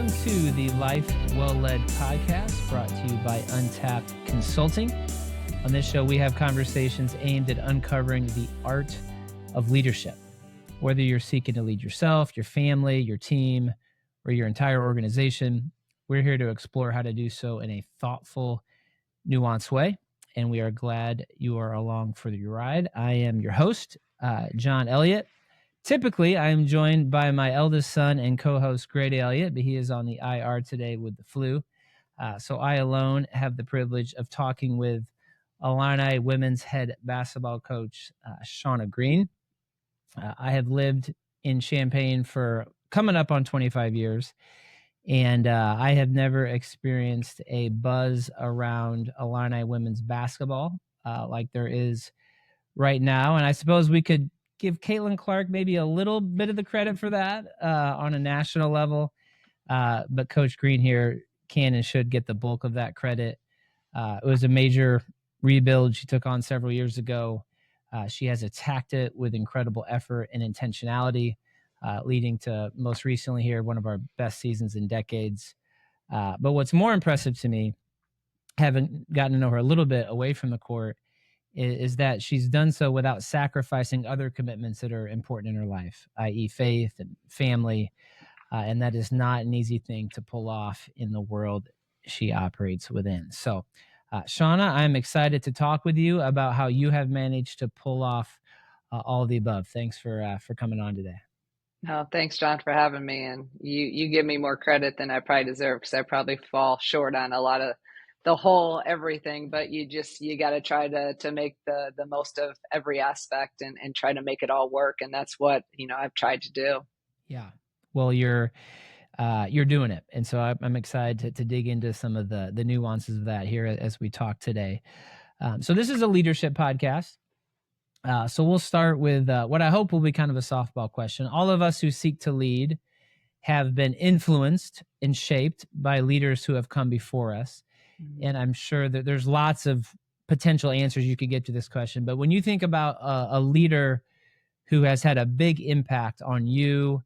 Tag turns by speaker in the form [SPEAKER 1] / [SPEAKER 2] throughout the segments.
[SPEAKER 1] Welcome to the Life Well Led podcast brought to you by Untapped Consulting. On this show, we have conversations aimed at uncovering the art of leadership. Whether you're seeking to lead yourself, your family, your team, or your entire organization, we're here to explore how to do so in a thoughtful, nuanced way. And we are glad you are along for the ride. I am your host, John Elliott. Typically, I am joined by my eldest son and co-host, Grady Elliott, but he is on the IR today with the flu. So I alone have the privilege of talking with Illini women's head basketball coach, Shauna Green. I have lived in Champaign for coming up on 25 years, and I have never experienced a buzz around Illini women's basketball like there is right now. And I suppose we could give Caitlin Clark maybe a little bit of the credit for that on a national level. But Coach Green here can and should get the bulk of that credit. It was a major rebuild she took on several years ago. She has attacked it with incredible effort and intentionality, leading to most recently here one of our best seasons in decades. But what's more impressive to me, having gotten to know her a little bit away from the court, is that she's done so without sacrificing other commitments that are important in her life, i.e. faith and family. And that is not an easy thing to pull off in the world she operates within. So, Shauna, I'm excited to talk with you about how you have managed to pull off all of the above. Thanks for coming on today.
[SPEAKER 2] Oh, thanks, John, for having me. And you give me more credit than I probably deserve, because I probably fall short on a lot of the whole everything. But you got to try to make the most of every aspect and try to make it all work. And that's what, I've tried to do.
[SPEAKER 1] Yeah. Well, you're doing it. And so I'm excited to dig into some of the nuances of that here as we talk today. So this is a leadership podcast. So we'll start with what I hope will be kind of a softball question. All of us who seek to lead have been influenced and shaped by leaders who have come before us. Mm-hmm. And I'm sure that there's lots of potential answers you could get to this question. But when you think about a leader who has had a big impact on you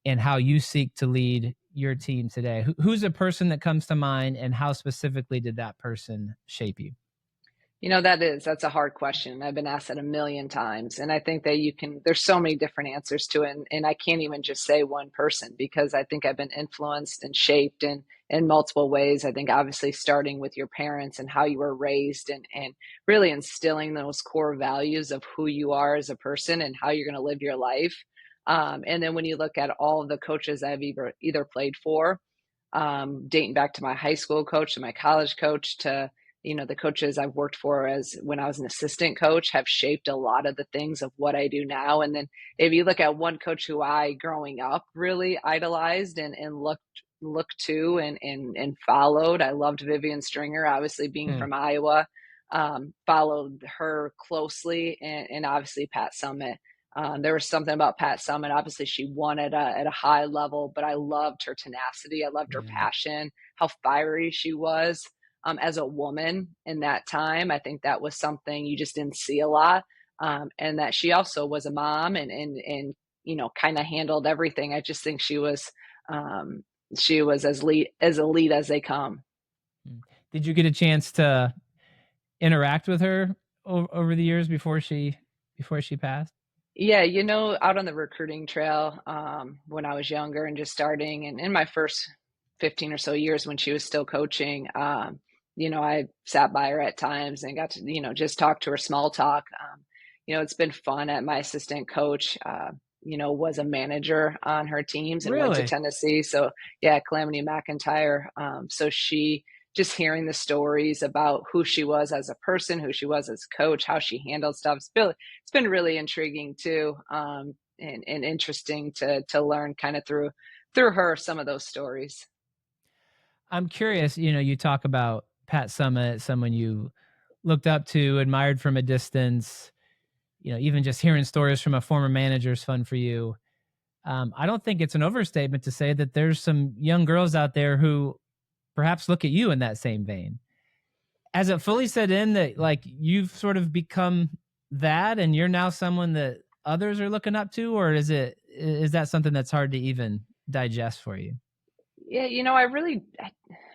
[SPEAKER 1] and how you seek to lead your team today, who's a person that comes to mind, and how specifically did that person shape you?
[SPEAKER 2] That's a hard question. I've been asked that a million times. And I think that there's so many different answers to it. And I can't even just say one person, because I think I've been influenced and shaped in multiple ways. I think obviously starting with your parents and how you were raised, and really instilling those core values of who you are as a person and how you're going to live your life. And then when you look at all of the coaches I've either played for, dating back to my high school coach, to my college coach, to the coaches I've worked for as when I was an assistant coach, have shaped a lot of the things of what I do now. And then if you look at one coach who I growing up really idolized and looked to and followed, I loved Vivian Stringer, obviously being from Iowa, followed her closely, and obviously Pat Summitt. There was something about Pat Summitt. Obviously, she won at a high level, but I loved her tenacity. I loved her passion, how fiery she was. As a woman in that time. I think that was something you just didn't see a lot. And that she also was a mom and kind of handled everything. I just think she was as elite as they come.
[SPEAKER 1] Did you get a chance to interact with her over the years before she passed?
[SPEAKER 2] Yeah, out on the recruiting trail when I was younger and just starting, and in my first 15 or so years when she was still coaching, I sat by her at times and got to, just talk to her, small talk. It's been fun. At my assistant coach, was a manager on her teams and went to Tennessee. So yeah, Calamity McIntyre. So she, just hearing the stories about who she was as a person, who she was as a coach, how she handled stuff. It's been really intriguing too. And interesting to learn kind of through her, some of those stories.
[SPEAKER 1] I'm curious, you talk about Pat Summitt, someone you looked up to, admired from a distance, even just hearing stories from a former manager is fun for you. I don't think it's an overstatement to say that there's some young girls out there who perhaps look at you in that same vein. Has it fully set in that like you've sort of become that and you're now someone that others are looking up to, or is that something that's hard to even digest for you?
[SPEAKER 2] Yeah,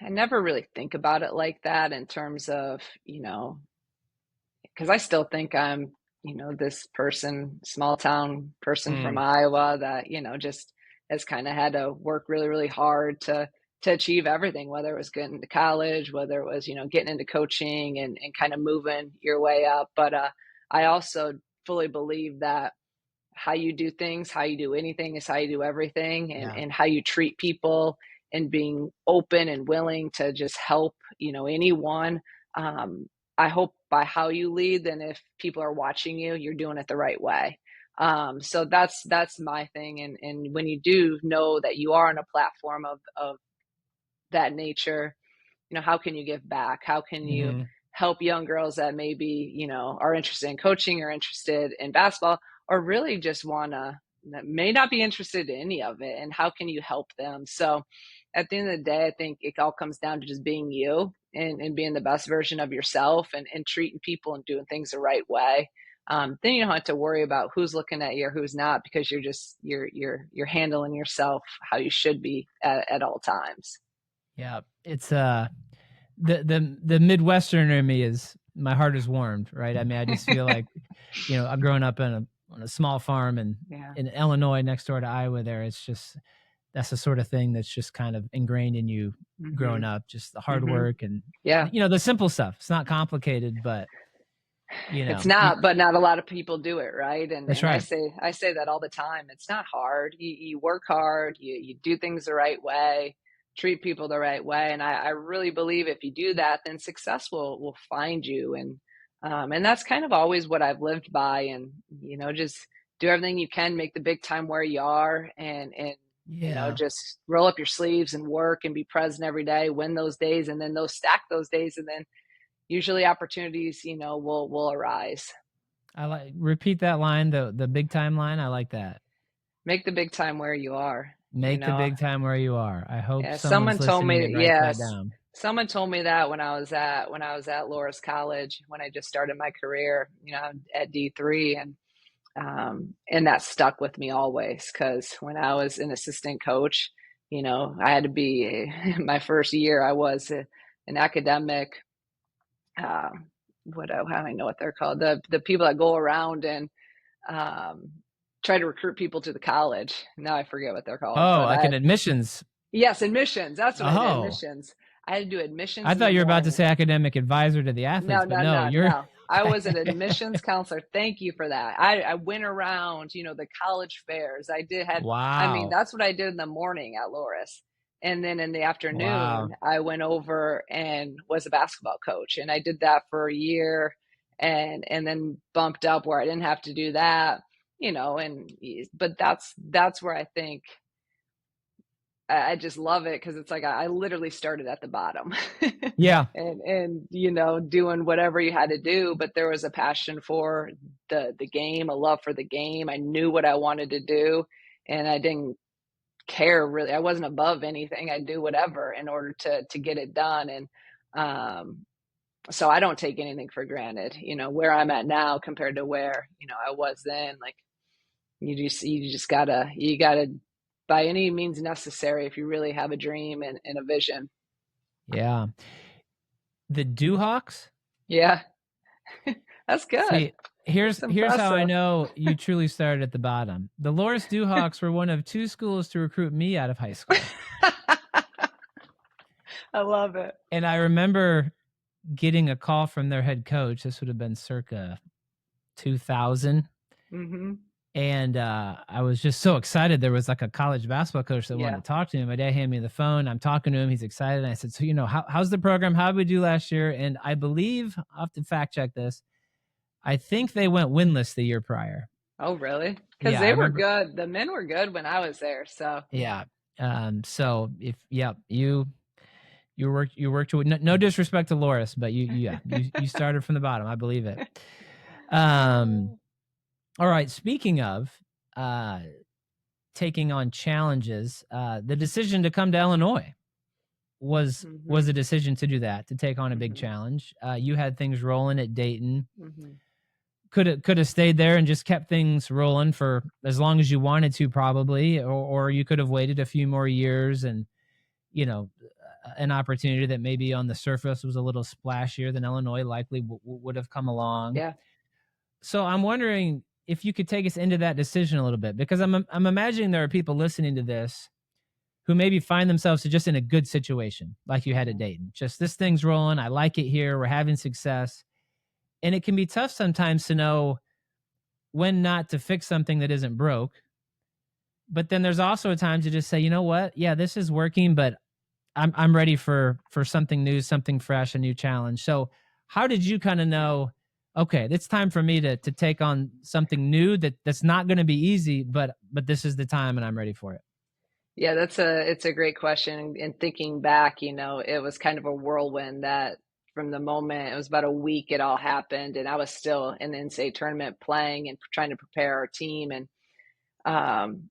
[SPEAKER 2] I never really think about it like that in terms of, because I still think I'm, this person, small town person from
[SPEAKER 1] Mm,
[SPEAKER 2] Iowa that, just has kind of had to work really, really hard to achieve everything, whether it was getting to college, whether it was, getting into coaching and kind of moving your way up. But I also fully believe that how you do things, how you do anything is how you do everything,
[SPEAKER 1] yeah.
[SPEAKER 2] and how you treat people and being open and willing to just help, anyone. Um, I hope by how you lead, then if people are watching you, you're doing it the right way. So that's my thing. And when you do know that you are on a platform of that nature, how can you give back? How can you
[SPEAKER 1] Hmm.
[SPEAKER 2] help young girls that maybe, are interested in coaching or interested in basketball, or really just that may not be interested in any of it? And how can you help them? So at the end of the day, I think it all comes down to just being you and being the best version of yourself and treating people and doing things the right way. Then you don't have to worry about who's looking at you or who's not, because you're handling yourself how you should be at all times.
[SPEAKER 1] Yeah. It's the Midwesterner in me is, my heart is warmed, right? I mean, I just feel like, I'm growing up on a small farm
[SPEAKER 2] Yeah.
[SPEAKER 1] in Illinois next door to Iowa there. It's just, that's the sort of thing that's just kind of ingrained in you growing
[SPEAKER 2] Hmm.
[SPEAKER 1] up, just the hard
[SPEAKER 2] Hmm.
[SPEAKER 1] work and,
[SPEAKER 2] Yeah.
[SPEAKER 1] the simple stuff. It's not complicated, but,
[SPEAKER 2] It's not, but not a lot of people do it, right? And
[SPEAKER 1] that's
[SPEAKER 2] and I
[SPEAKER 1] right.
[SPEAKER 2] say I say that all the time. It's not hard. You work hard, you do things the right way, treat people the right way. And I really believe if you do that, then success will find you. And that's kind of always what I've lived by. And, just do everything you can, make the big time where you are, and
[SPEAKER 1] Yeah.
[SPEAKER 2] just roll up your sleeves and work and be present every day, win those days, and then those stack those days, and then usually opportunities, will arise.
[SPEAKER 1] I like, repeat that line, the big time line. I like that.
[SPEAKER 2] Make the big time where you are, you
[SPEAKER 1] Make the
[SPEAKER 2] know.
[SPEAKER 1] big time where you are. I hope
[SPEAKER 2] Yeah,
[SPEAKER 1] someone's listening and writes that down.
[SPEAKER 2] someone told me that when I was at Loras College, when I just started my career, at D3. And that stuck with me always, because when I was an assistant coach, I had to be my first year. I was an academic, what I don't know what they're called, the people that go around and um, try to recruit people to the college. Now I forget what they're called,
[SPEAKER 1] Oh,
[SPEAKER 2] but
[SPEAKER 1] like an admissions.
[SPEAKER 2] yes, admissions. That's what I did.
[SPEAKER 1] Oh,
[SPEAKER 2] Admissions. I had to do admissions
[SPEAKER 1] I
[SPEAKER 2] in the
[SPEAKER 1] thought you were about to
[SPEAKER 2] morning.
[SPEAKER 1] say academic advisor to the
[SPEAKER 2] No,
[SPEAKER 1] athletes, but
[SPEAKER 2] no,
[SPEAKER 1] no,
[SPEAKER 2] no,
[SPEAKER 1] you're
[SPEAKER 2] no. I was an admissions counselor. Thank you for that. I went around, the college fairs. I mean,
[SPEAKER 1] wow.
[SPEAKER 2] that's what I did in the morning at Loris. And then in the afternoon,
[SPEAKER 1] Wow.
[SPEAKER 2] I went over and was a basketball coach. And I did that for a year, and then bumped up where I didn't have to do that, but that's where I think I just love it, because it's like I literally started at the bottom,
[SPEAKER 1] Yeah.
[SPEAKER 2] and doing whatever you had to do, but there was a passion for the game, a love for the game. I knew what I wanted to do, and I didn't care really. I wasn't above anything. I'd do whatever in order to get it done. And um, so I don't take anything for granted. Where I'm at now compared to where I was then. Like, you just gotta, by any means necessary, if you really have a dream and a vision.
[SPEAKER 1] Yeah. The Dewhawks?
[SPEAKER 2] Yeah. That's good.
[SPEAKER 1] See, here's
[SPEAKER 2] That's
[SPEAKER 1] here's how I
[SPEAKER 2] impressive.
[SPEAKER 1] know you truly started at the bottom. The Loris Dewhawks were one of two schools to recruit me out of high school.
[SPEAKER 2] I love it.
[SPEAKER 1] And I remember getting a call from their head coach. This would have been circa 2000.
[SPEAKER 2] Hmm.
[SPEAKER 1] And I was just so excited. There was like a college basketball coach that wanted
[SPEAKER 2] Yeah.
[SPEAKER 1] to talk to me. My dad handed me the phone. I'm talking to him. He's excited. And I said, so, how's the program? How did we do last year? And I believe, I'll have to fact check this, I think they went winless the year prior.
[SPEAKER 2] Oh, really? Because
[SPEAKER 1] Yeah, I
[SPEAKER 2] they were
[SPEAKER 1] remember.
[SPEAKER 2] good. The men were good when I was there. So
[SPEAKER 1] Yeah. So if, yeah, you worked to, no disrespect to Loris, but you started from the bottom. I believe it. All right. Speaking of taking on challenges, the decision to come to Illinois was
[SPEAKER 2] hmm.
[SPEAKER 1] a decision to do that, to take on a big
[SPEAKER 2] Hmm.
[SPEAKER 1] challenge. You had things rolling at Dayton.
[SPEAKER 2] Hmm.
[SPEAKER 1] Could have stayed there and just kept things rolling for as long as you wanted to, probably, or you could have waited a few more years and an opportunity that maybe on the surface was a little splashier than Illinois likely would have come along.
[SPEAKER 2] Yeah.
[SPEAKER 1] So I'm wondering if you could take us into that decision a little bit, because I'm imagining there are people listening to this who maybe find themselves just in a good situation like you had at Dayton. Just this thing's rolling. I like it here. We're having success. And it can be tough sometimes to know when not to fix something that isn't broke. But then there's also a time to just say, you know what? Yeah, this is working, but I'm ready for something new, something fresh, a new challenge. So how did you kind of know, okay, it's time for me to take on something new that's not going to be easy, but this is the time and I'm ready for it?
[SPEAKER 2] Yeah, it's a great question. And thinking back, it was kind of a whirlwind that from the moment it was about a week, it all happened, and I was still in the NCAA tournament playing and trying to prepare our team. And um,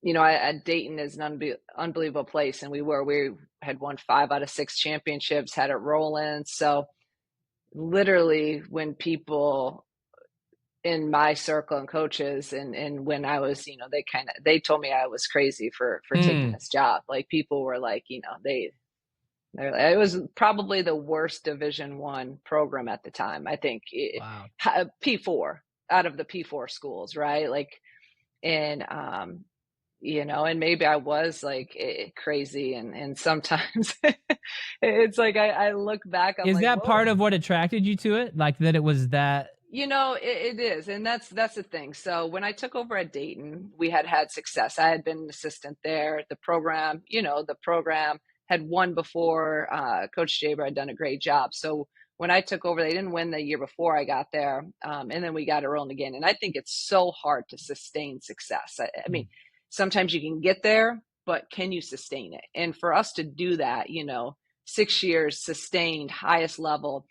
[SPEAKER 2] Dayton is an unbelievable place, and we had won 5 out of 6 championships, had it rolling. So literally, when people in my circle and coaches and when I was, they told me I was crazy for taking this job. Like people were like, it was probably the worst Division I program at the time. I think
[SPEAKER 1] Wow.
[SPEAKER 2] P4 out of the P4 schools, right? Like, and and maybe I was like crazy, and sometimes it's like I look back, I'm
[SPEAKER 1] Is
[SPEAKER 2] like,
[SPEAKER 1] that
[SPEAKER 2] whoa.
[SPEAKER 1] part of what attracted you to it? Like that it was that?
[SPEAKER 2] It is. And that's the thing. So when I took over at Dayton, we had success. I had been an assistant there. The program had won before. Coach Jaber had done a great job. So when I took over, they didn't win the year before I got there. And then we got it rolling again. And I think it's so hard to sustain success. I mean, sometimes you can get there, but can you sustain it? And for us to do that, 6 years sustained highest level,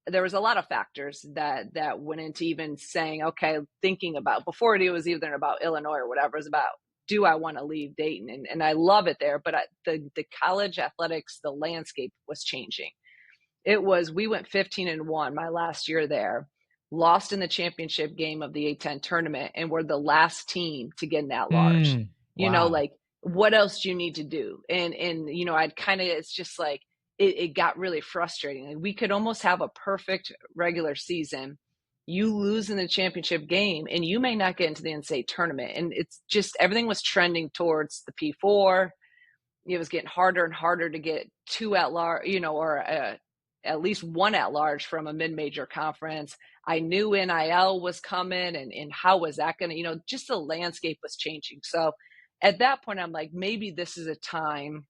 [SPEAKER 2] there was a lot of factors that went into even saying, okay, thinking about before it was either about Illinois or whatever, it was about, do I want to leave Dayton? And I love it there, but the college athletics, the landscape was changing. We went 15-1 my last year there, lost in the championship game of the A10 tournament, and we're the last team to get in that large.
[SPEAKER 1] Wow.
[SPEAKER 2] Like, what else do you need to do? And I'd kind of, it's just like, it got really frustrating. Like, we could almost have a perfect regular season. You lose in the championship game and you may not get into the NCAA tournament. And it's just, everything was trending towards the P4. It was getting harder and harder to get 2 at large, or at least 1 at large from a mid-major conference. I knew NIL was coming, and how was that going to, just the landscape was changing. So at that point, I'm like, maybe this is a time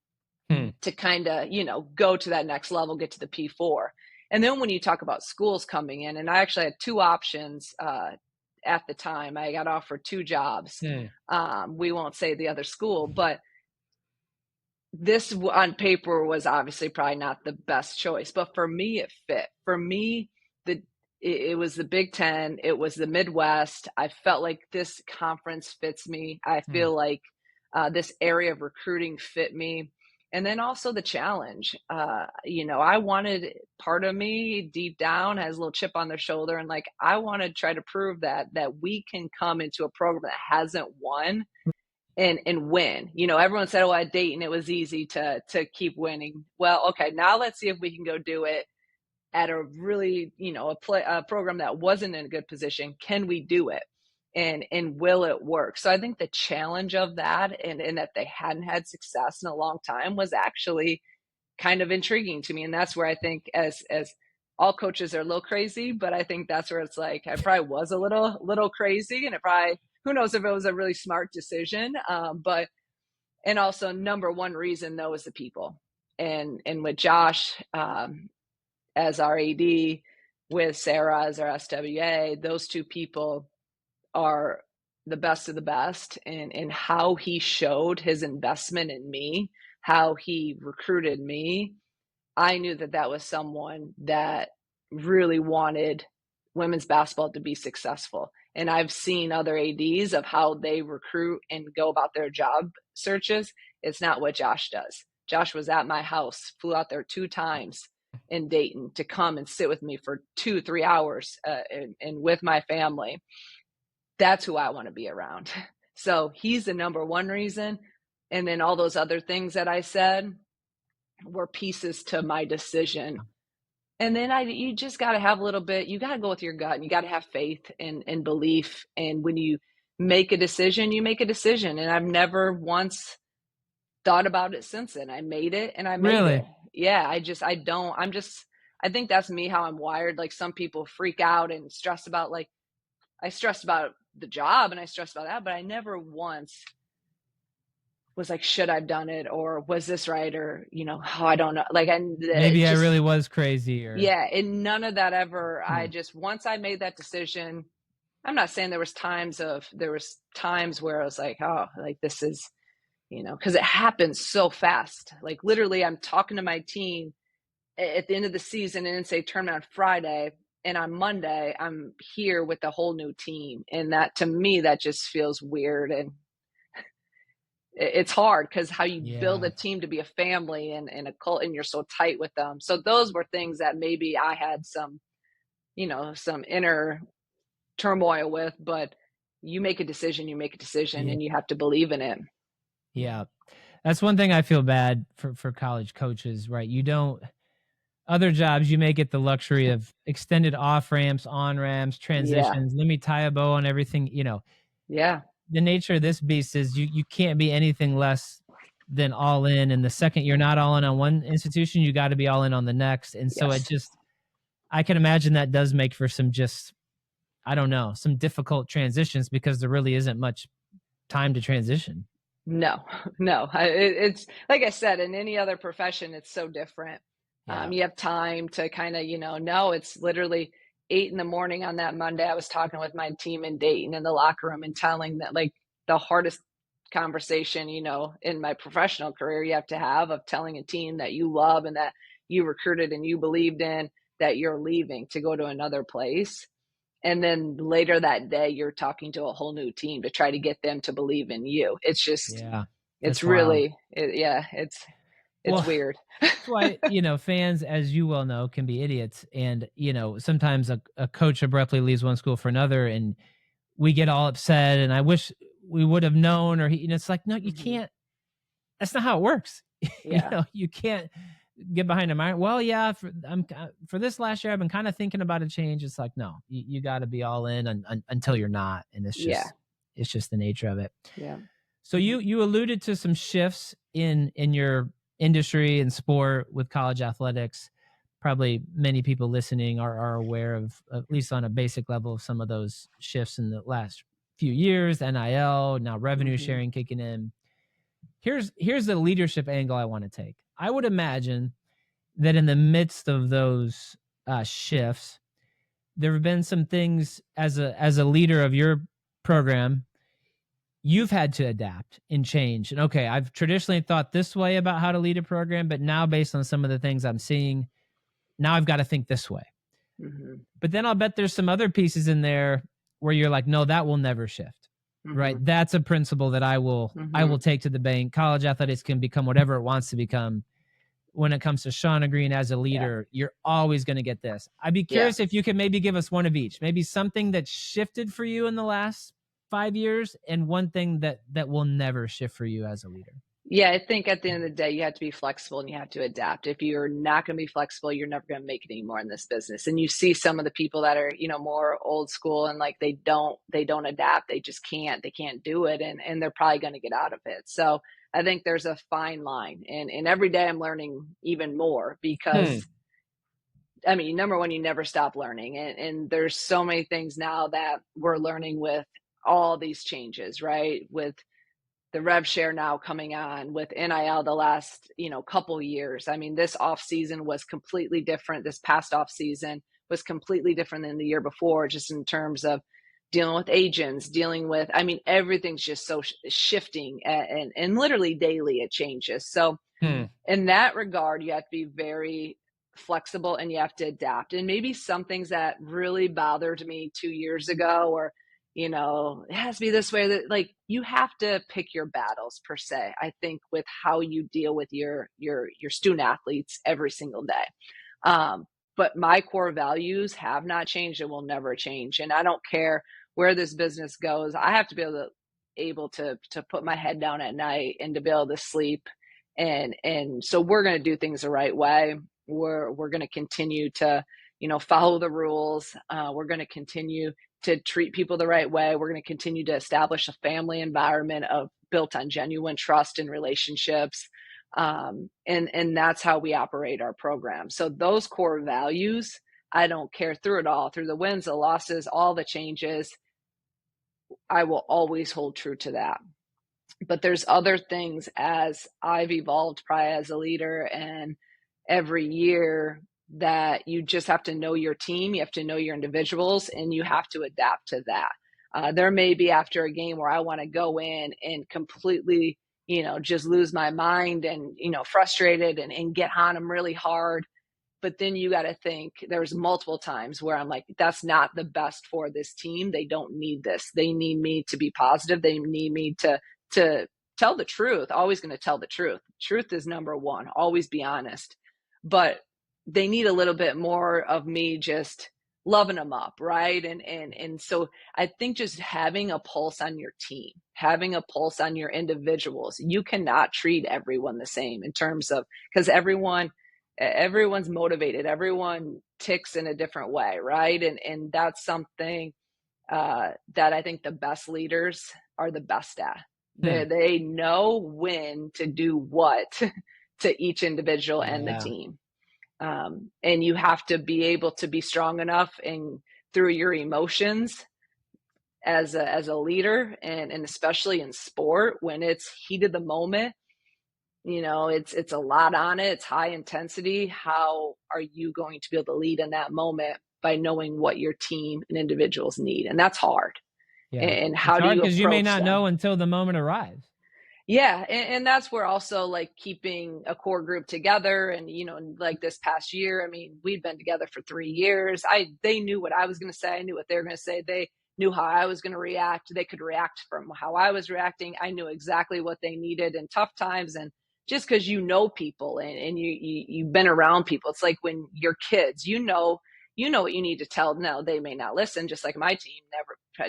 [SPEAKER 2] to kind of, go to that next level, get to the P4. And then when you talk about schools coming in, and I actually had 2 options at the time. I got offered 2 jobs. We won't say the other school, but this on paper was obviously probably not the best choice, but for me, it fit. For me, it was the Big Ten. It was the Midwest. I felt like this conference fits me. I feel like this area of recruiting fit me. And then also the challenge. I wanted, part of me deep down has a little chip on their shoulder. And like, I want to try to prove that we can come into a program that hasn't won and win. Everyone said, oh, at Dayton, it was easy to keep winning. Well, okay, now let's see if we can go do it at a really, a program that wasn't in a good position. Can we do it? And will it work? So I think the challenge of that and that they hadn't had success in a long time was actually kind of intriguing to me. And that's where I think as all coaches are a little crazy, but I think that's where it's like, I probably was a little crazy, and who knows if it was a really smart decision. And also number one reason though is the people, and with Josh as our AD, with Sarah as our SWA, those 2 people are the best of the best. And how he showed his investment in me, how he recruited me, I knew that was someone that really wanted women's basketball to be successful. And I've seen other ADs of how they recruit and go about their job searches. It's not what Josh does. Josh was at my house, flew out there 2 times in Dayton to come and sit with me for 2-3 hours and with my family. That's who I want to be around. So he's the number one reason. And then all those other things that I said were pieces to my decision. And then you just got to have a little bit, you got to go with your gut, and you got to have faith and belief. And when you make a decision, you make a decision. And I've never once thought about it since then. I made it and I made
[SPEAKER 1] Really?
[SPEAKER 2] it. Yeah. I think that's me, how I'm wired. Like some people freak out and stress about, like, I stressed about the job and I stressed about that, but I never once was like, should I've done it, or was this right, or oh, I don't know. Like,
[SPEAKER 1] Maybe I
[SPEAKER 2] just,
[SPEAKER 1] really was crazy, or
[SPEAKER 2] yeah, and none of that ever. I just, once I made that decision, I'm not saying there was times where I was like, oh, like this is, because it happens so fast. Like literally, I'm talking to my team at the end of the season and then say tournament on Friday, and on Monday I'm here with a whole new team, and that, to me, that just feels weird. And it's hard because how you build a team to be a family and a cult, and you're so tight with them. So those were things that maybe I had some inner turmoil with, but you make a decision, and you have to believe in it.
[SPEAKER 1] Yeah. That's one thing I feel bad for college coaches, right? You don't, other jobs, you may get the luxury of extended off ramps, on ramps, transitions. Let me tie a bow on everything.
[SPEAKER 2] Yeah.
[SPEAKER 1] The nature of this beast is you can't be anything less than all in. And the second you're not all in on one institution, you got to be all in on the next. And so I can imagine that does make for some I don't know, some difficult transitions, because there really isn't much time to transition.
[SPEAKER 2] No. It's like I said, in any other profession, it's so different. You have time to kind of, no, it's literally 8 a.m. on that Monday. I was talking with my team in Dayton in the locker room and telling that, like, the hardest conversation, in my professional career you have to have, of telling a team that you love and that you recruited and you believed in, that you're leaving to go to another place. And then later that day, you're talking to a whole new team to try to get them to believe in you. It's just, it's really, it's weird.
[SPEAKER 1] That's why, fans, as you well know, can be idiots. And, sometimes a coach abruptly leaves one school for another, and we get all upset, and I wish we would have known, or it's like, no, you can't, that's not how it works. You can't get behind a mind. Well, yeah, for this last year, I've been kind of thinking about a change. It's like, no, you got to be all in until you're not. And it's just the nature of it.
[SPEAKER 2] Yeah.
[SPEAKER 1] So you alluded to some shifts in your industry and sport with college athletics. Probably many people listening are aware of, at least on a basic level, of some of those shifts in the last few years. NIL, now revenue sharing kicking in. Here's the leadership angle I want to take. I would imagine that in the midst of those shifts, there have been some things as a leader of your program you've had to adapt and change. And okay, I've traditionally thought this way about how to lead a program, but now based on some of the things I'm seeing, now I've got to think this way. But then I'll bet there's some other pieces in there where you're like, no, that will never shift. Right? That's a principle that I will take to the bank. College athletics can become whatever it wants to become. When it comes to Shauna Green as a leader, you're always going to get this. I'd be curious if you could maybe give us one of each, maybe something that shifted for you in the last 5 years, and one thing that will never shift for you as a leader.
[SPEAKER 2] Yeah, I think at the end of the day, you have to be flexible and you have to adapt. If you're not going to be flexible, you're never going to make it anymore in this business. And you see some of the people that are, more old school, and like they don't adapt. They just can't. They can't do it, and they're probably going to get out of it. So I think there's a fine line, and every day I'm learning even more, because I mean, number one, you never stop learning, and there's so many things now that we're learning with all these changes, right? With the rev share now coming on, with NIL the last, couple years. I mean, this off season was completely different. This past off season was completely different than the year before, just in terms of dealing with agents, I mean, everything's just so shifting, and literally daily it changes. So in that regard, you have to be very flexible and you have to adapt. And maybe some things that really bothered me 2 years ago, or it has to be this way, that, like, you have to pick your battles, per se, I think, with how you deal with your student athletes every single day. But my core values have not changed and will never change. And I don't care where this business goes. I have to be able to able to put my head down at night and to be able to sleep. And so we're going to do things the right way. We're going to continue to, follow the rules. We're going to continue to treat people the right way. We're going to continue to establish a family environment built on genuine trust and relationships. And that's how we operate our program. So those core values, I don't care through it all, through the wins, the losses, all the changes, I will always hold true to that. But there's other things as I've evolved probably as a leader and every year that you just have to know your team, you have to know your individuals, and you have to adapt to that. There may be after a game where I want to go in and completely, just lose my mind and, frustrated and get on them really hard. But then you got to think there's multiple times where I'm like, that's not the best for this team. They don't need this. They need me to be positive. They need me to tell the truth. Always going to tell the truth. Truth is number one. Always be honest. But they need a little bit more of me just loving them up, right? And so I think just having a pulse on your team, having a pulse on your individuals. You cannot treat everyone the same in terms of, because everyone's motivated. Everyone ticks in a different way, right? And that's something that I think the best leaders are the best at. They know when to do what to each individual and the team. And you have to be able to be strong enough and through your emotions as a leader, and especially in sport when it's heat of the moment. It's a lot on it. It's high intensity. How are you going to be able to lead in that moment by knowing what your team and individuals need? And that's hard.
[SPEAKER 1] Yeah.
[SPEAKER 2] And how
[SPEAKER 1] it's
[SPEAKER 2] do
[SPEAKER 1] hard
[SPEAKER 2] you approach
[SPEAKER 1] because you may not
[SPEAKER 2] them?
[SPEAKER 1] know until the moment arrives.
[SPEAKER 2] Yeah. And that's where also like keeping a core group together. And, like this past year, I mean, we'd been together for 3 years. They knew what I was going to say. I knew what they were going to say. They knew how I was going to react. They could react from how I was reacting. I knew exactly what they needed in tough times. And just because people and you've been around people, it's like when you're kids, what you need to tell. No, they may not listen, just like my team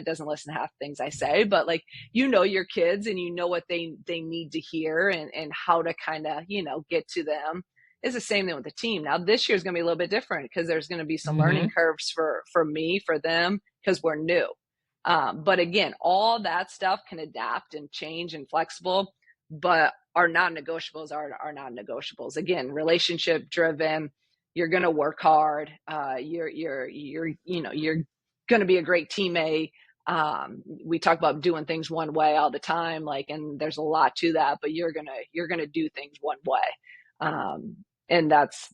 [SPEAKER 2] doesn't listen to half the things I say, but like, your kids and what they need to hear and how to kind of, get to them. Is the same thing with the team. Now this year's going to be a little bit different because there's going to be some learning curves for me, for them, because we're new. But again, all that stuff can adapt and change and flexible, but our non-negotiables are non-negotiables. Again, relationship driven. You're going to work hard. You're going to be a great teammate. We talk about doing things one way all the time, and there's a lot to that, but you're going to do things one way. And that's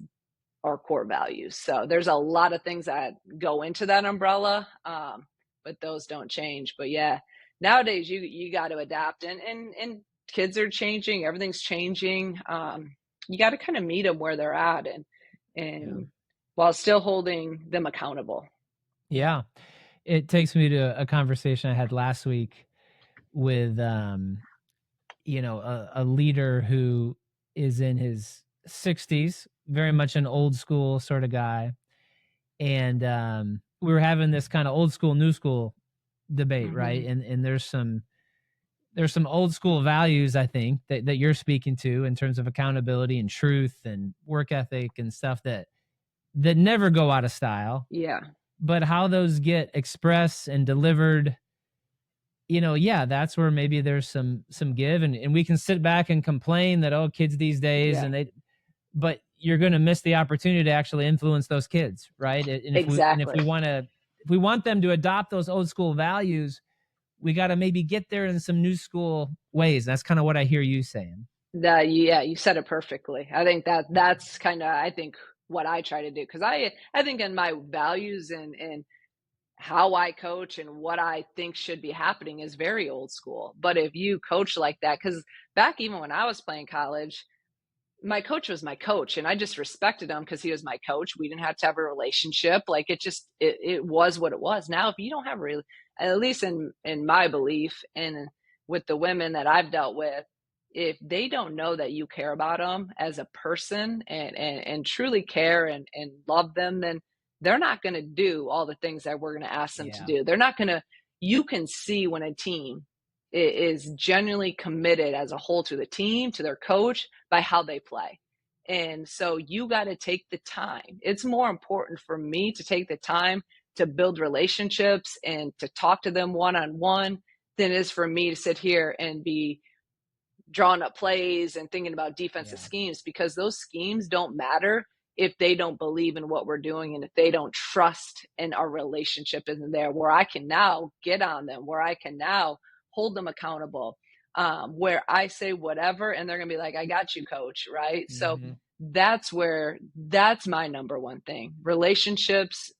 [SPEAKER 2] our core values. So there's a lot of things that go into that umbrella. But those don't change. But yeah, nowadays you got to adapt and kids are changing. Everything's changing. You got to kind of meet them where they're at and while still holding them accountable.
[SPEAKER 1] Yeah. It takes me to a conversation I had last week with, a leader who is in his 60s, very much an old school sort of guy. And we were having this kind of old school, new school debate, right? And there's some old school values, I think, that you're speaking to in terms of accountability and truth and work ethic and stuff that never go out of style.
[SPEAKER 2] Yeah.
[SPEAKER 1] But how those get expressed and delivered, that's where maybe there's some give, and we can sit back and complain that, kids these days, but you're going to miss the opportunity to actually influence those kids, right? And if we want them to adopt those old school values, we got to maybe get there in some new school ways. That's kind of what I hear you saying.
[SPEAKER 2] You said it perfectly. I think that's kind of, what I try to do. Cause I think in my values and how I coach and what I think should be happening is very old school. But if you coach like that, cause back even when I was playing college, my coach was my coach and I just respected him because he was my coach. We didn't have to have a relationship. Like it was what it was. Now, if you don't have at least in my belief and with the women that I've dealt with, if they don't know that you care about them as a person and truly care and love them, then they're not going to do all the things that we're going to ask them to do. They're not going to, you can see when a team is genuinely committed as a whole to the team, to their coach, by how they play. And so you got to take the time. It's more important for me to take the time to build relationships and to talk to them one on one than it is for me to sit here and be drawing up plays and thinking about defensive
[SPEAKER 1] Yeah.
[SPEAKER 2] schemes, because those schemes don't matter if they don't believe in what we're doing and if they don't trust in our relationship isn't there, where I can now get on them, where I can now hold them accountable, where I say whatever and they're gonna be like, I got you, coach, right? So
[SPEAKER 1] Mm-hmm.
[SPEAKER 2] that's my number one thing. Relationships,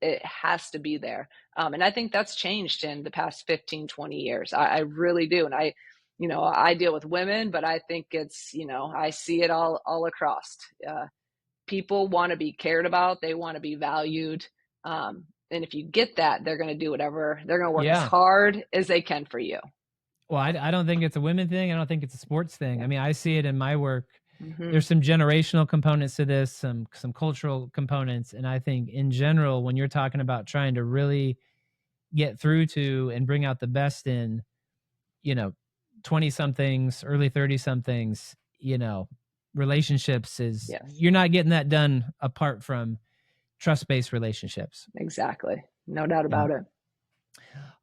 [SPEAKER 2] it has to be there. And I think that's changed in the past 15, 20 years. I really do. And I deal with women, but I think it's, I see it all across. People want to be cared about. They want to be valued. And if you get that, they're going to do whatever. They're going to work as
[SPEAKER 1] Yeah.
[SPEAKER 2] hard as they can for you.
[SPEAKER 1] Well, I don't think it's a women thing. I don't think it's a sports thing.
[SPEAKER 2] Yeah.
[SPEAKER 1] I mean, I see it in my work.
[SPEAKER 2] Mm-hmm.
[SPEAKER 1] There's some generational components to this, some cultural components, and I think in general, when you're talking about trying to really get through to and bring out the best in, 20 somethings, early 30 somethings, relationships is
[SPEAKER 2] Yes,
[SPEAKER 1] you're not getting that done apart from trust-based relationships.
[SPEAKER 2] exactly. No doubt
[SPEAKER 1] Yeah.
[SPEAKER 2] about it.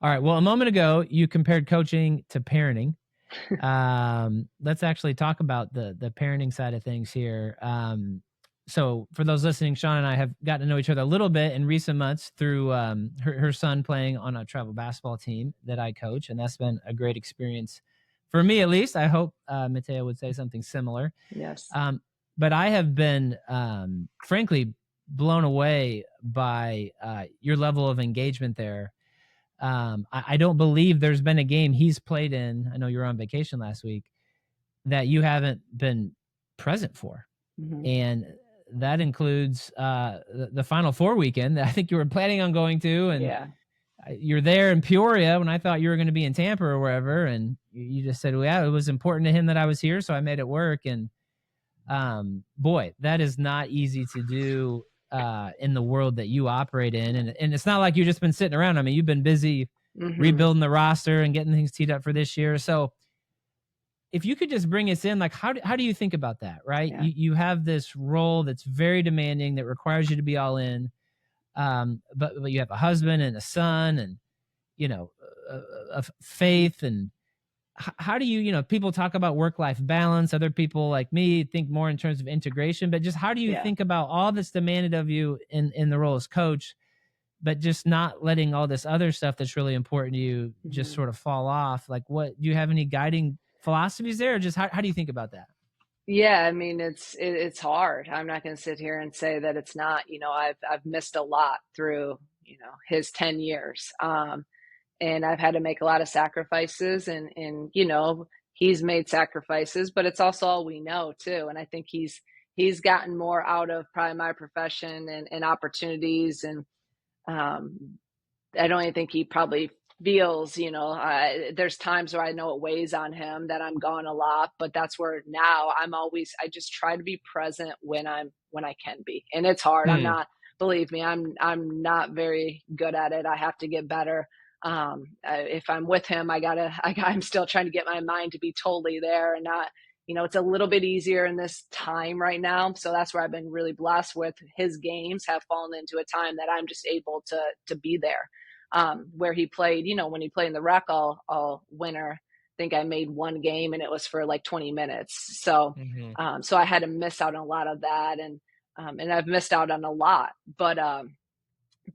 [SPEAKER 1] All right. Well, a moment ago, you compared coaching to parenting. Let's actually talk about the parenting side of things here. So for those listening, Shauna and I have gotten to know each other a little bit in recent months through her son playing on a travel basketball team that I coach, and that's been a great experience for me, at least. I hope Mateo would say something similar.
[SPEAKER 2] Yes.
[SPEAKER 1] But I have been, frankly, blown away by your level of engagement there. I don't believe there's been a game he's played in. I know you were on vacation last week that you haven't been present for.
[SPEAKER 2] Mm-hmm.
[SPEAKER 1] And that includes the Final Four weekend that I think you were planning on going to. And
[SPEAKER 2] Yeah.
[SPEAKER 1] you're there in Peoria when I thought you were going to be in Tampa or wherever. And you just said, well, yeah, it was important to him that I was here, so I made it work. And boy, that is not easy to do in the world that you operate in. And it's not like you've just been sitting around. I mean, you've been busy rebuilding the roster and getting things teed up for this year. So if you could just bring us in, like, how do you think about that, right?
[SPEAKER 2] Yeah.
[SPEAKER 1] You have this role that's very demanding, that requires you to be all in. But you have a husband and a son and, a faith. And how do you, people talk about work-life balance. Other people like me think more in terms of integration, but just how do you think about all that's demanded of you in the role as coach, but just not letting all this other stuff that's really important to you just sort of fall off? Like, do you have any guiding philosophies there, or just how do you think about that?
[SPEAKER 2] Yeah, I mean, it's hard. I'm not going to sit here and say that it's not. I've missed a lot through his 10 years, and I've had to make a lot of sacrifices, and he's made sacrifices, but it's also all we know too. And I think he's gotten more out of probably my profession and opportunities, and I don't even think he probably feels, there's times where I know it weighs on him that I'm gone a lot, but that's where now I just try to be present when I can be. And it's hard. Believe me, I'm not very good at it. I have to get better. If I'm with him, I'm still trying to get my mind to be totally there and not, it's a little bit easier in this time right now. So that's where I've been really blessed with. His games have fallen into a time that I'm just able to be there. Where he played, when he played in the rec all winter, I think I made one game and it was for like 20 minutes. So, so I had to miss out on a lot of that. And I've missed out on a lot, but,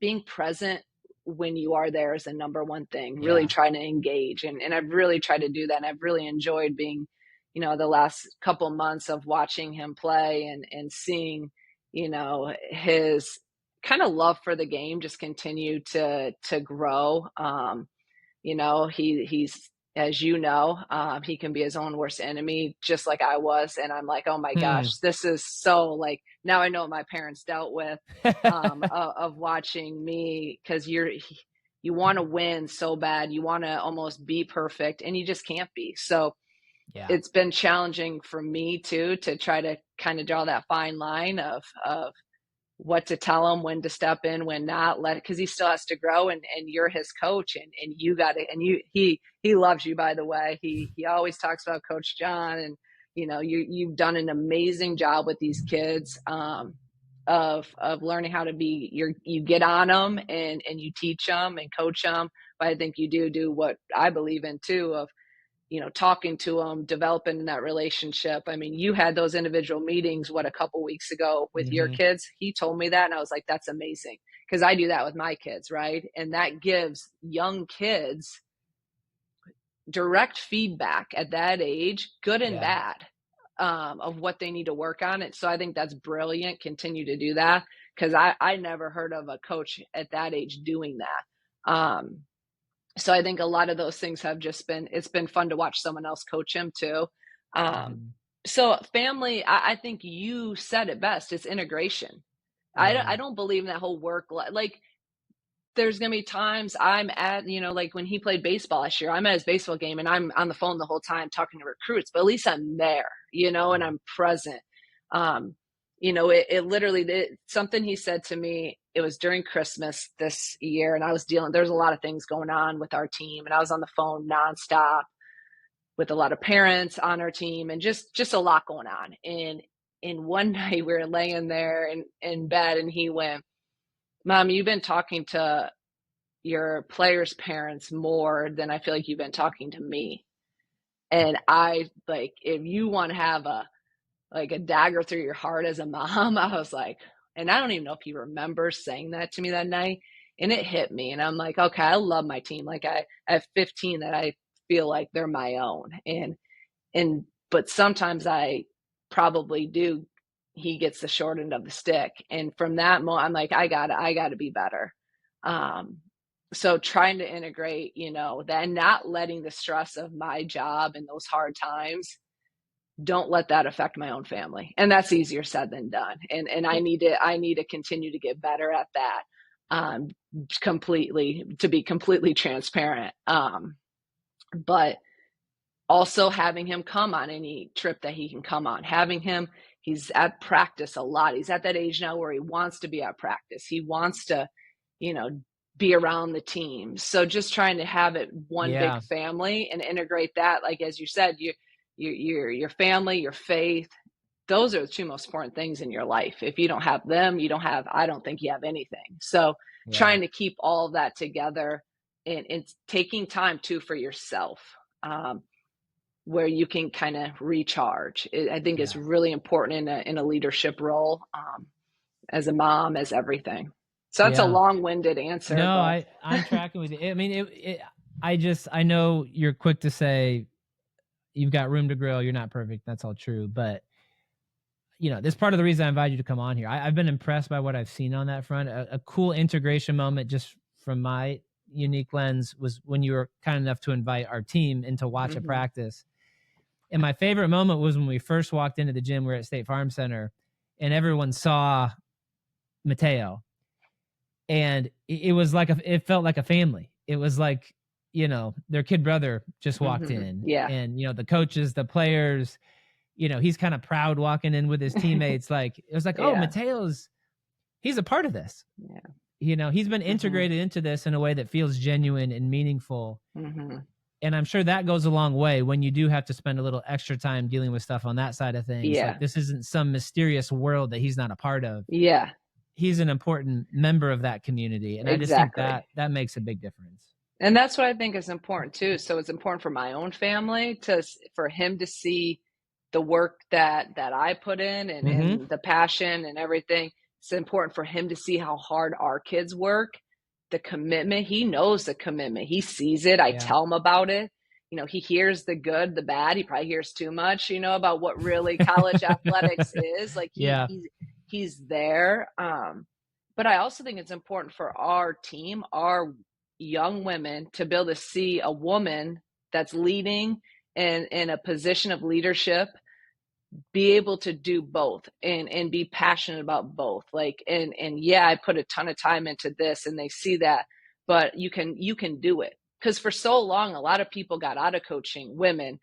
[SPEAKER 2] being present when you are there is the number one thing, really trying to engage. And I've really tried to do that. And I've really enjoyed being, the last couple months of watching him play and seeing, his kind of love for the game just continue to grow. He's, as he can be his own worst enemy, just like I was. And I'm like, oh my gosh, this is so, like, now I know what my parents dealt with, of watching me, because you want to win so bad. You want to almost be perfect, and you just can't be. So it's been challenging for me too, to try to kind of draw that fine line of what to tell him, when to step in, when not, because he still has to grow, and you're his coach, and you got to, and he loves you, by the way. He always talks about Coach John, and you've done an amazing job with these kids, of learning how to be you get on them, and you teach them and coach them. But I think you do what I believe in too, of talking to them, developing that relationship. I mean, you had those individual meetings, a couple weeks ago with your kids. He told me that, and I was like, that's amazing, because I do that with my kids, right? And that gives young kids direct feedback at that age, good and bad, of what they need to work on. It. So I think that's brilliant. Continue to do that, because I never heard of a coach at that age doing that. So I think a lot of those things have it's been fun to watch someone else coach him too. So family, I think you said it best. It's integration. Yeah. I don't believe in that whole work. Like, there's going to be times I'm at, like when he played baseball last year, I'm at his baseball game and I'm on the phone the whole time talking to recruits, but at least I'm there, and I'm present. It literally, something he said to me, it was during Christmas this year, and I was there's a lot of things going on with our team, and I was on the phone nonstop with a lot of parents on our team, and just a lot going on. And one night we were laying there in bed, and he went, "Mom, you've been talking to your players' parents more than I feel like you've been talking to me." And I, like, if you want to have a dagger through your heart as a mom, I was like, and I don't even know if he remembers saying that to me that night. And it hit me. And I'm like, okay, I love my team. Like, I have 15 that I feel like they're my own. But sometimes I probably do. He gets the short end of the stick. And from that moment, I'm like, I gotta be better. So trying to integrate, that, not letting the stress of my job and those hard times, don't let that affect my own family. And that's easier said than done. And I need to continue to get better at that, to be completely transparent. But also having him come on any trip that he can come on, he's at practice a lot. He's at that age now where he wants to be at practice. He wants to, be around the team. So just trying to have it one big family and integrate that. Like, as you said, your family, your faith, those are the two most important things in your life. If you don't have them, I don't think you have anything. So trying to keep all of that together, and taking time too for yourself, where you can kind of recharge. I think is really important in a leadership role, as a mom, as everything. So that's a long-winded answer.
[SPEAKER 1] No, but I'm tracking with you. I mean, I know you're quick to say you've got room to grow. You're not perfect. That's all true. But, this part of the reason I invited you to come on here. I've been impressed by what I've seen on that front. A cool integration moment, just from my unique lens, was when you were kind enough to invite our team in to watch a practice. And my favorite moment was when we first walked into the gym. We're at State Farm Center, and everyone saw Mateo. And it was like it felt like a family. It was like, their kid brother just walked in. Yeah. And, the coaches, the players, he's kind of proud walking in with his teammates. Like, it was like, oh, Mateo's, he's a part of this. Yeah. He's been integrated into this in a way that feels genuine and meaningful. And I'm sure that goes a long way when you do have to spend a little extra time dealing with stuff on that side of things. Yeah. Like, this isn't some mysterious world that he's not a part of. Yeah. He's an important member of that community. And I just think that makes a big difference.
[SPEAKER 2] And that's what I think is important too. So it's important for my own family for him to see the work that I put in, and the passion and everything. It's important for him to see how hard our kids work, the commitment. He knows the commitment. He sees it. I tell him about it. He hears the good, the bad. He probably hears too much, about what really college athletics is. Like, he's there. But I also think it's important for our team, our young women, to be able to see a woman that's leading and in a position of leadership, be able to do both and be passionate about both. Like, and I put a ton of time into this, and they see that, but you can do it. Because for so long, a lot of people got out of coaching, women,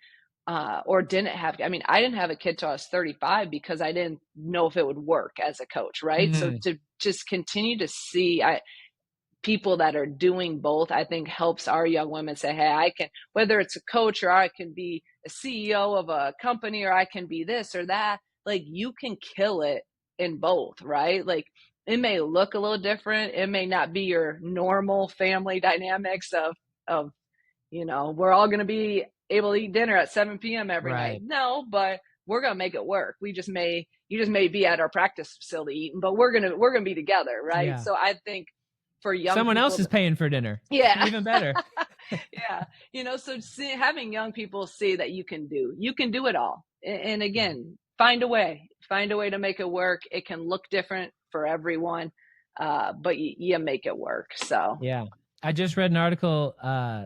[SPEAKER 2] or didn't have. I mean, I didn't have a kid till I was 35 because I didn't know if it would work as a coach, right? So
[SPEAKER 1] Mm,
[SPEAKER 2] to just continue to see people that are doing both, I think helps our young women say, hey, I can, whether it's a coach or I can be a CEO of a company or I can be this or that, like you can kill it in both, right? Like it may look a little different. It may not be your normal family dynamics of we're all going to be able to eat dinner at 7 p.m. every night.
[SPEAKER 1] right.
[SPEAKER 2] No, but we're going to make it work. You just may be at our practice facility eating, but we're going to be together. Right.
[SPEAKER 1] Yeah.
[SPEAKER 2] So I think for young
[SPEAKER 1] Someone else
[SPEAKER 2] people,
[SPEAKER 1] is paying for dinner.
[SPEAKER 2] yeah,
[SPEAKER 1] Even better.
[SPEAKER 2] yeah. So having young people see that you can do it all. And again, find a way to make it work. It can look different for everyone. But you make it work. So
[SPEAKER 1] Yeah. I just read an article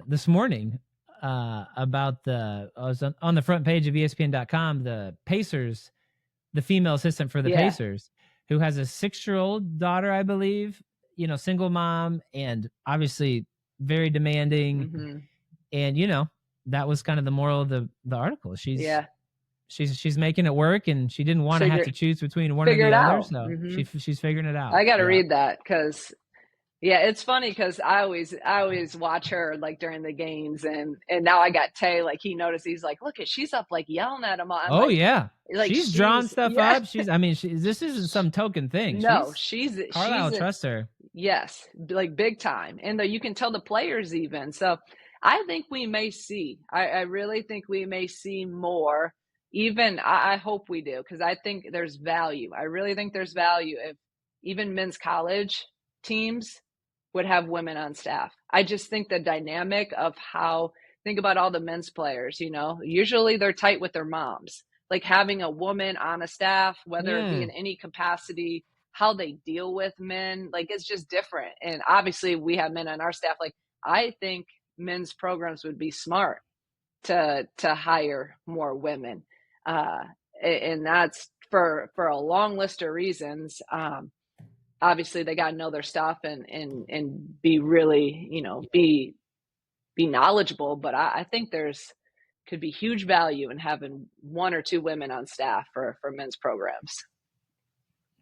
[SPEAKER 1] this morning about I was on the front page of ESPN.com, the Pacers, the female assistant for the
[SPEAKER 2] yeah.
[SPEAKER 1] Pacers, who has a 6-year-old daughter, I believe, single mom, and obviously very demanding.
[SPEAKER 2] Hmm.
[SPEAKER 1] And, that was kind of the moral of the article.
[SPEAKER 2] Yeah.
[SPEAKER 1] She's making it work, and she didn't want to have
[SPEAKER 2] Figure
[SPEAKER 1] to choose between one or
[SPEAKER 2] figure
[SPEAKER 1] the
[SPEAKER 2] it
[SPEAKER 1] other.
[SPEAKER 2] out.
[SPEAKER 1] So
[SPEAKER 2] Hmm.
[SPEAKER 1] she's figuring it out.
[SPEAKER 2] I got to
[SPEAKER 1] Yeah.
[SPEAKER 2] read that because yeah, it's funny because I always watch her like during the games, and now I got Tay, like he noticed, he's like, look at, she's up like yelling at him. I'm
[SPEAKER 1] Oh yeah.
[SPEAKER 2] like
[SPEAKER 1] She's drawing stuff
[SPEAKER 2] yeah.
[SPEAKER 1] up. This isn't some token thing.
[SPEAKER 2] No, she's
[SPEAKER 1] Carlisle trusts her.
[SPEAKER 2] yes, like big time. And you can tell the players even. So I think we may see, I really think we may see more. Even I hope we do, because I think there's value. I really think there's value if even men's college teams would have women on staff. I just think the dynamic of how, think about all the men's players, usually they're tight with their moms. Like having a woman on a staff, whether it be in
[SPEAKER 1] Mm,
[SPEAKER 2] any capacity, how they deal with men, like it's just different. And obviously we have men on our staff. Like I think men's programs would be smart to hire more women. Uh, and that's for a long list of reasons. Obviously they got to know their stuff and be really, be knowledgeable. But I think could be huge value in having one or two women on staff for men's programs.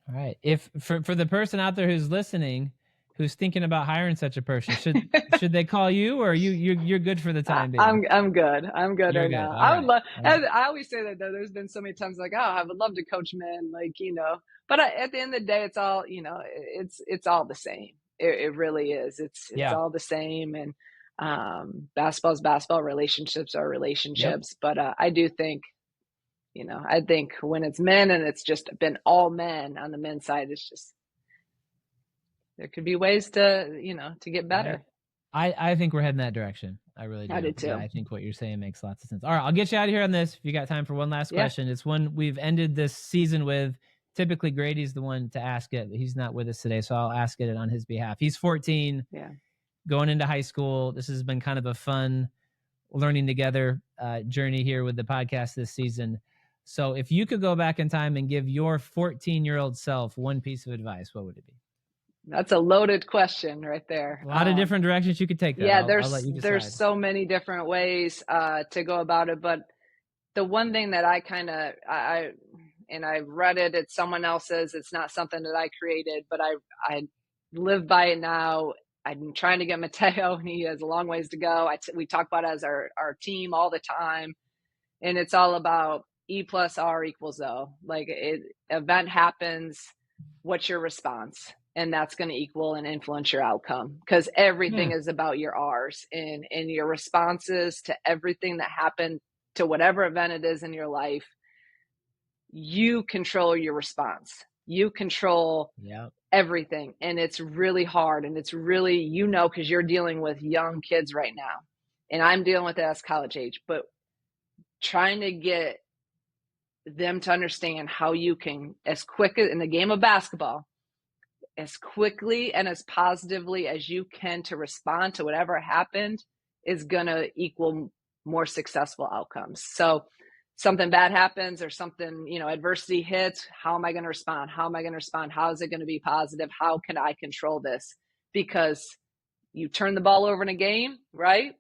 [SPEAKER 1] all right. If for the person out there who's listening, who's thinking about hiring such a person, should they call you, or you're good for the time being?
[SPEAKER 2] I'm good. I'm good
[SPEAKER 1] You're
[SPEAKER 2] right
[SPEAKER 1] good.
[SPEAKER 2] now.
[SPEAKER 1] All
[SPEAKER 2] I would
[SPEAKER 1] right.
[SPEAKER 2] love.
[SPEAKER 1] All right.
[SPEAKER 2] I always say that though. There's been so many times like, oh, I would love to coach men, like But at the end of the day, it's all it's all the same. It really is. It's
[SPEAKER 1] Yeah.
[SPEAKER 2] all the same. And basketball's basketball. Relationships are
[SPEAKER 1] Yep.
[SPEAKER 2] relationships. But I do think, I think when it's men and it's just been all men on the men's side, it's just there could be ways to get better.
[SPEAKER 1] I think we're heading that direction. I really
[SPEAKER 2] I
[SPEAKER 1] do.
[SPEAKER 2] did
[SPEAKER 1] Yeah,
[SPEAKER 2] too.
[SPEAKER 1] I think what you're saying makes lots of sense. All right, I'll get you out of here on this. If you got time for one last
[SPEAKER 2] Yeah.
[SPEAKER 1] question, it's one we've ended this season with. Typically, Grady's the one to ask it. He's not with us today, so I'll ask it on his behalf. He's 14,
[SPEAKER 2] Yeah.
[SPEAKER 1] going into high school. This has been kind of a fun learning together journey here with the podcast this season. So, if you could go back in time and give your 14-year-old self one piece of advice, what would it be?
[SPEAKER 2] That's a loaded question right there.
[SPEAKER 1] A lot of different directions you could take that.
[SPEAKER 2] Yeah,
[SPEAKER 1] I'll let you
[SPEAKER 2] there's
[SPEAKER 1] decide.
[SPEAKER 2] so many different ways to go about it, but the one thing that I kind of and I read it, it's someone else's. It's not something that I created, but I live by it now. I'm trying to get Mateo, and he has a long ways to go. We talk about it as our team all the time, and it's all about E plus R equals O. Like event happens, what's your response? And that's going to equal and influence your outcome, because everything is about your R's and your responses to everything that happened, to whatever event it is in your life. You control your response. You control everything. And it's really hard. And it's really, because you're dealing with young kids right now. And I'm dealing with it as college age, but trying to get them to understand how you can, as quick as in the game of basketball, as quickly and as positively as you can to respond to whatever happened is going to equal more successful outcomes. So something bad happens or something, adversity hits. How am I going to respond? How am I going to respond? How is it going to be positive? How can I control this? Because you turn the ball over in a game, right?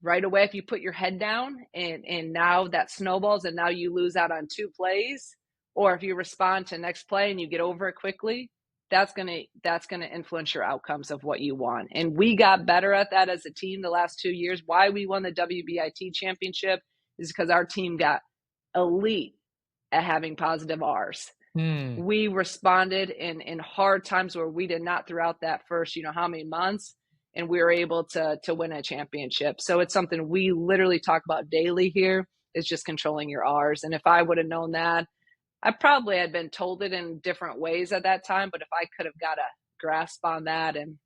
[SPEAKER 2] right away, if you put your head down and now that snowballs and now you lose out on 2 plays, or if you respond to next play and you get over it quickly, that's gonna influence your outcomes of what you want. And we got better at that as a team the last 2 years. Why we won the WBIT championship is because our team got elite at having positive R's. We responded in hard times where we did not throughout that first, how many months, and we were able to win a championship. So it's something we literally talk about daily here, is just controlling your R's. And if I would have known that, I probably had been told it in different ways at that time, but if I could have got a grasp on that and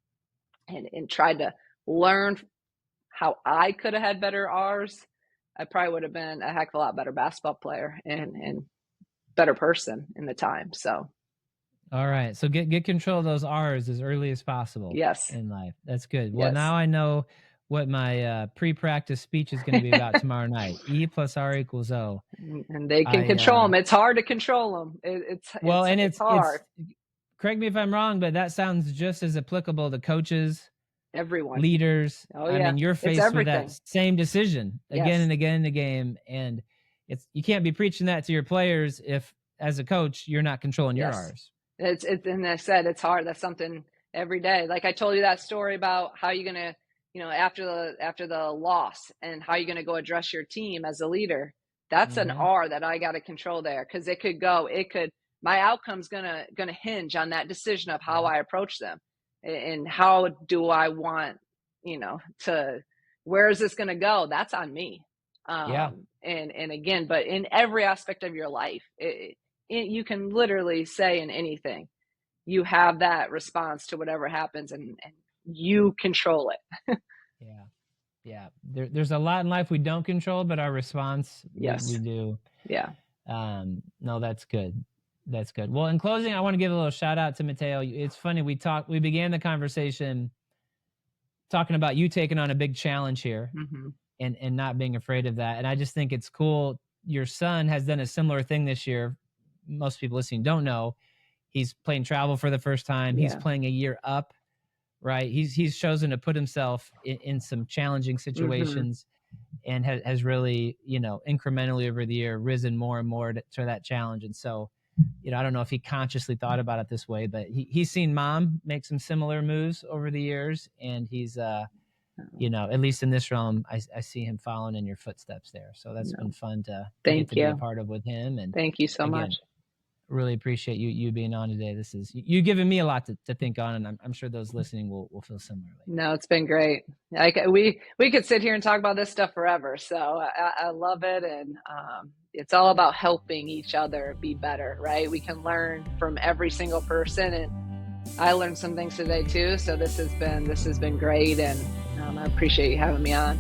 [SPEAKER 2] tried to learn how I could have had better R's, I probably would have been a heck of a lot better basketball player and better person in the time. So
[SPEAKER 1] all right, so get control of those R's as early as possible.
[SPEAKER 2] Yes.
[SPEAKER 1] In life. That's good. Well,
[SPEAKER 2] Yes.
[SPEAKER 1] now I know what my pre-practice speech is going to be about tomorrow night. E plus R equals O.
[SPEAKER 2] And they can control them. It's hard to control them. It's hard.
[SPEAKER 1] Correct me if I'm wrong, but that sounds just as applicable to coaches,
[SPEAKER 2] everyone,
[SPEAKER 1] leaders.
[SPEAKER 2] Oh yeah,
[SPEAKER 1] I mean, you're faced with that same decision again and again in the game, and you can't be preaching that to your players if, as a coach, you're not controlling your R's.
[SPEAKER 2] It's and I said it's hard. That's something every day. Like I told you that story about how you're gonna, after the loss, and how you're gonna go address your team as a leader. That's an R that I got to control there, because my outcome's gonna hinge on that decision of how I approach them, and how do I want, where is this gonna go? That's on me. And again, but in every aspect of your life, you can literally say in anything, you have that response to whatever happens, and you control it.
[SPEAKER 1] Yeah. There's a lot in life we don't control, but our response, we do.
[SPEAKER 2] Yeah.
[SPEAKER 1] No, that's good. That's good. Well, in closing, I want to give a little shout out to Mateo. It's funny. We began the conversation talking about you taking on a big challenge here and not being afraid of that. And I just think it's cool. Your son has done a similar thing this year. Most people listening don't know. He's playing travel for the first time. He's playing a year up, right? He's chosen to put himself in some challenging situations and has really, incrementally over the year risen more and more to that challenge. And so, I don't know if he consciously thought about it this way, but he's seen mom make some similar moves over the years. And he's, at least in this realm, I see him following in your footsteps there. So that's been fun to get to be a part of with him. And
[SPEAKER 2] thank you so much.
[SPEAKER 1] Really appreciate you being on today. This is you giving me a lot to think on, and I'm sure those listening will feel similarly.
[SPEAKER 2] No, it's been great. Like we could sit here and talk about this stuff forever. So I love it, and it's all about helping each other be better, right? We can learn from every single person, and I learned some things today too. So this has been great, and I appreciate you having me on.